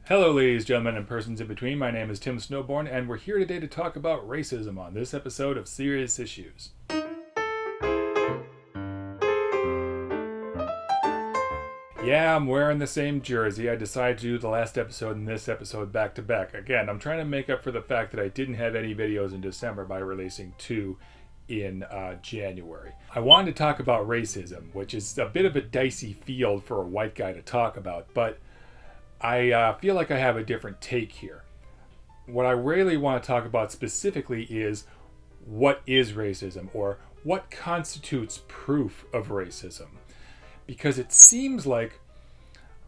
Hello, ladies, gentlemen, and persons in between. My name is Tim Snowborn, and we're here today to talk about racism on this episode of Serious Issues. Yeah, I'm wearing the same jersey. I decided to do the last episode and this episode back to back. Again, I'm trying to make up for the fact that I didn't have any videos in December by releasing two in January. I wanted to talk about racism, which is a bit of a dicey field for a white guy to talk about, but I feel like I have a different take here. What I really want to talk about specifically is what is racism, or what constitutes proof of racism. Because it seems like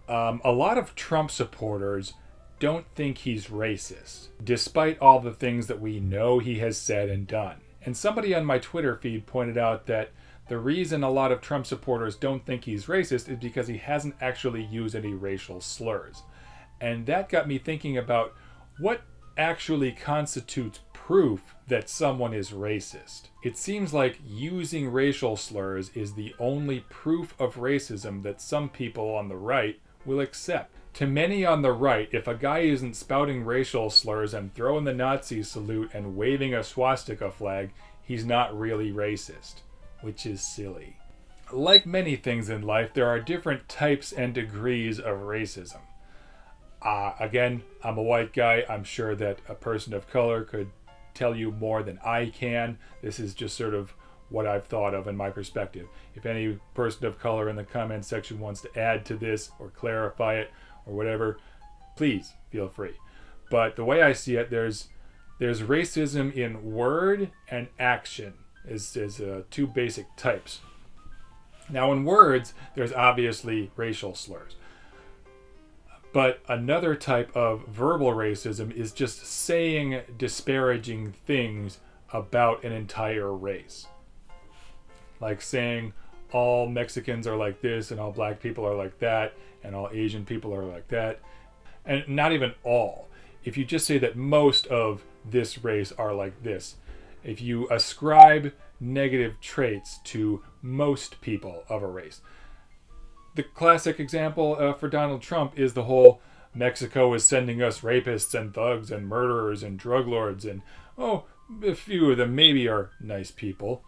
a lot of Trump supporters don't think he's racist, despite all the things that we know he has said and done. And somebody on my Twitter feed pointed out that the reason a lot of Trump supporters don't think he's racist is because he hasn't actually used any racial slurs. And that got me thinking about what actually constitutes proof that someone is racist. It seems like using racial slurs is the only proof of racism that some people on the right will accept. To many on the right, if a guy isn't spouting racial slurs and throwing the Nazi salute and waving a swastika flag, he's not really racist. Which is silly. Like many things in life, there are different types and degrees of racism. Again, I'm a white guy. I'm sure that a person of color could tell you more than I can. This is just sort of what I've thought of in my perspective. If any person of color in the comment section wants to add to this or clarify it or whatever, please feel free. But the way I see it, there's racism in word and action. Is two basic types. Now, in words, there's obviously racial slurs. But another type of verbal racism is just saying disparaging things about an entire race. Like saying all Mexicans are like this and all black people are like that and all Asian people are like that. And not even all. If you just say that most of this race are like this, if you ascribe negative traits to most people of a race. The classic example for Donald Trump is the whole Mexico is sending us rapists and thugs and murderers and drug lords and, a few of them maybe are nice people.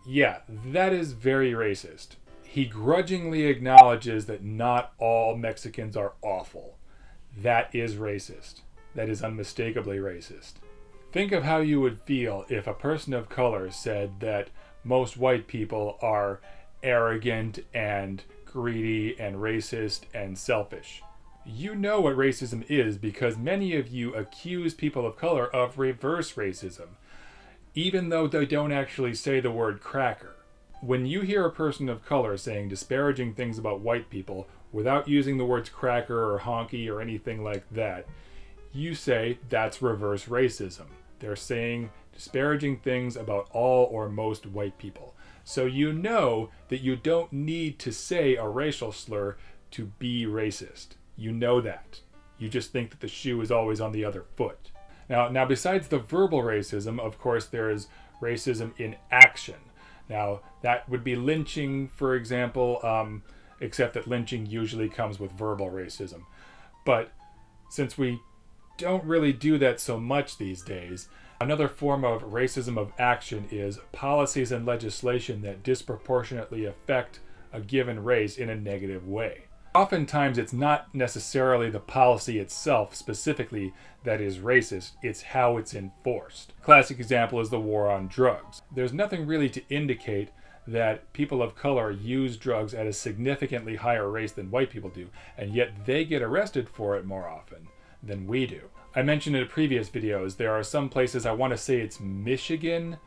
Yeah, that is very racist. He grudgingly acknowledges that not all Mexicans are awful. That is racist. That is unmistakably racist. Think of how you would feel if a person of color said that most white people are arrogant and greedy and racist and selfish. You know what racism is because many of you accuse people of color of reverse racism, even though they don't actually say the word cracker. When you hear a person of color saying disparaging things about white people without using the words cracker or honky or anything like that, you say that's reverse racism. They're saying disparaging things about all or most white people. So you know that you don't need to say a racial slur to be racist. You know that. You just think that the shoe is always on the other foot. Now besides the verbal racism, of course, there is racism in action. Now, that would be lynching, for example, except that lynching usually comes with verbal racism. But since we don't really do that so much these days, another form of racism of action is policies and legislation that disproportionately affect a given race in a negative way. Oftentimes, it's not necessarily the policy itself specifically that is racist, it's how it's enforced. Classic example is the war on drugs. There's nothing really to indicate that people of color use drugs at a significantly higher rate than white people do, and yet they get arrested for it more often than we do. I mentioned in previous videos, there are some places, I want to say it's Michigan,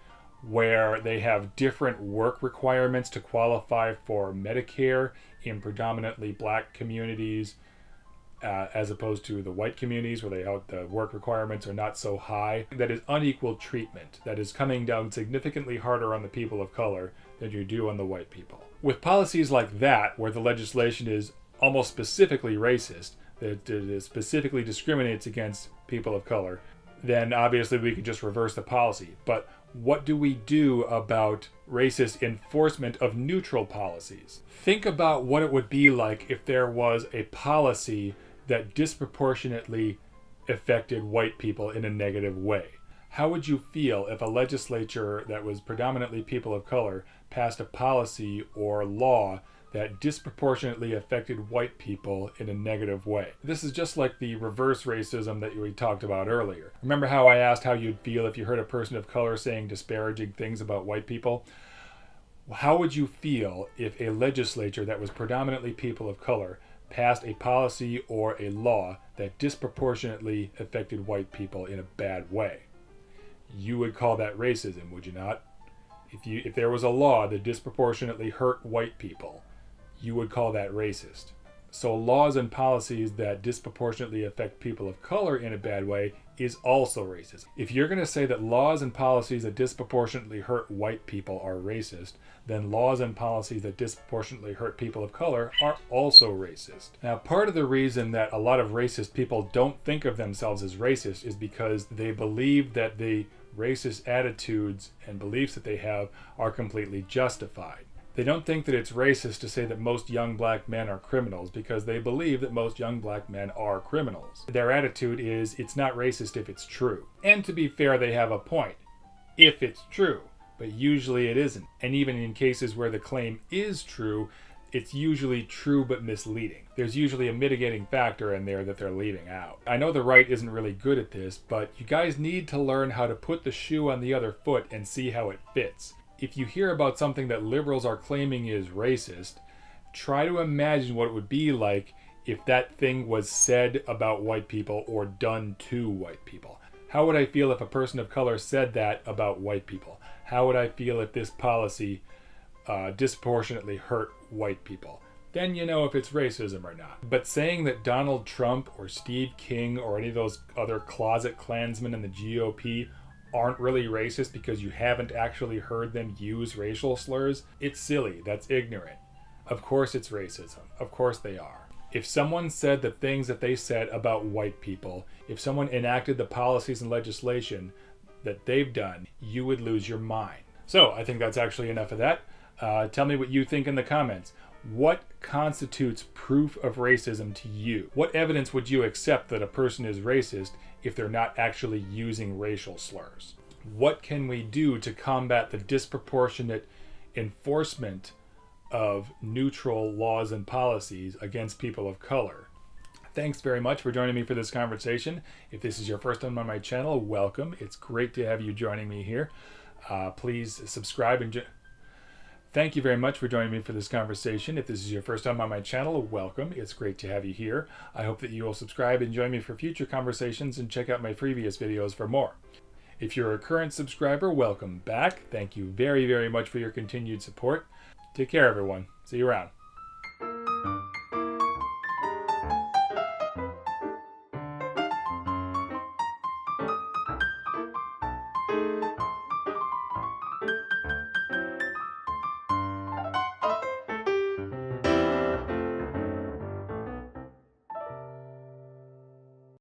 where they have different work requirements to qualify for Medicare in predominantly black communities, as opposed to the white communities where the work requirements are not so high. That is unequal treatment. That is coming down significantly harder on the people of color than you do on the white people. With policies like that, where the legislation is almost specifically racist, that it specifically discriminates against people of color, then obviously we could just reverse the policy. But what do we do about racist enforcement of neutral policies? Think about what it would be like if there was a policy that disproportionately affected white people in a negative way. How would you feel if a legislature that was predominantly people of color passed a policy or law that disproportionately affected white people in a negative way? This is just like the reverse racism that we talked about earlier. Remember how I asked how you'd feel if you heard a person of color saying disparaging things about white people? How would you feel if a legislature that was predominantly people of color passed a policy or a law that disproportionately affected white people in a bad way? You would call that racism, would you not? If there was a law that disproportionately hurt white people, you would call that racist. So laws and policies that disproportionately affect people of color in a bad way is also racist. If you're going to say that laws and policies that disproportionately hurt white people are racist, then laws and policies that disproportionately hurt people of color are also racist. Now, part of the reason that a lot of racist people don't think of themselves as racist is because they believe that the racist attitudes and beliefs that they have are completely justified. They don't think that it's racist to say that most young black men are criminals because they believe that most young black men are criminals. Their attitude is, it's not racist if it's true. And to be fair, they have a point. If it's true. But usually it isn't. And even in cases where the claim is true, it's usually true but misleading. There's usually a mitigating factor in there that they're leaving out. I know the right isn't really good at this, but you guys need to learn how to put the shoe on the other foot and see how it fits. If you hear about something that liberals are claiming is racist, try to imagine what it would be like if that thing was said about white people or done to white people. How would I feel if a person of color said that about white people? How would I feel if this policy disproportionately hurt white people? Then you know if it's racism or not. But saying that Donald Trump or Steve King or any of those other closet Klansmen in the GOP aren't really racist because you haven't actually heard them use racial slurs, it's silly. That's ignorant. Of course it's racism. Of course they are. If someone said the things that they said about white people, if someone enacted the policies and legislation that they've done, you would lose your mind. So I think that's actually enough of that. Tell me what you think in the comments. What constitutes proof of racism to you? What evidence would you accept that a person is racist if they're not actually using racial slurs? What can we do to combat the disproportionate enforcement of neutral laws and policies against people of color? Thanks very much for joining me for this conversation. If this is your first time on my channel, welcome. It's great to have you joining me here. Please subscribe and thank you very much for joining me for this conversation. If this is your first time on my channel, welcome. It's great to have you here. I hope that you will subscribe and join me for future conversations and check out my previous videos for more. If you're a current subscriber, welcome back. Thank you very, very much for your continued support. Take care, everyone. See you around.